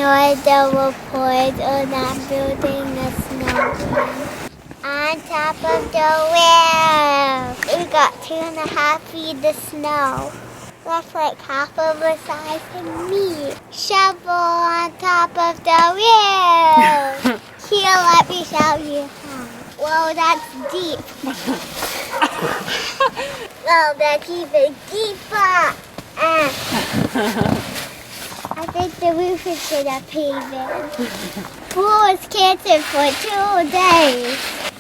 Nora report on I'm building a snowman. On top of the wheel. We got 2.5 feet of snow. That's like half of the size of me. Shovel on top of the wheel. Here, let me show you how. Whoa, that's deep. Well, that's even deeper. I think the roof is gonna pave it. School is canceled for 2 days.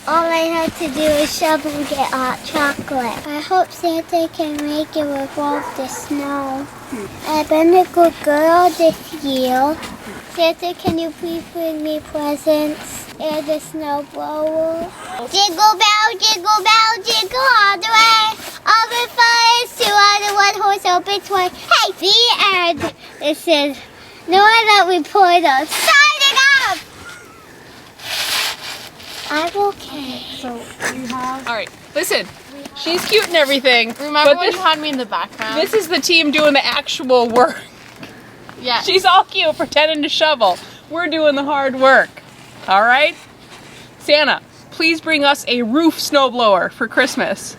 All I have to do is shovel and get hot chocolate. I hope Santa can make it with all the snow. I've been a good girl this year. Santa, can you please bring me presents and a snow blower? Jingle bell, jingle all the way. All the fun is to on the one-horse open toy. Hey, the end. This is Nora reporter signing off. I'm okay. So you have. All right, listen. She's cute and everything. Remember when you had me in the background? This is the team doing the actual work. Yeah. She's all cute pretending to shovel. We're doing the hard work. All right? Santa, please bring us a roof snowblower for Christmas.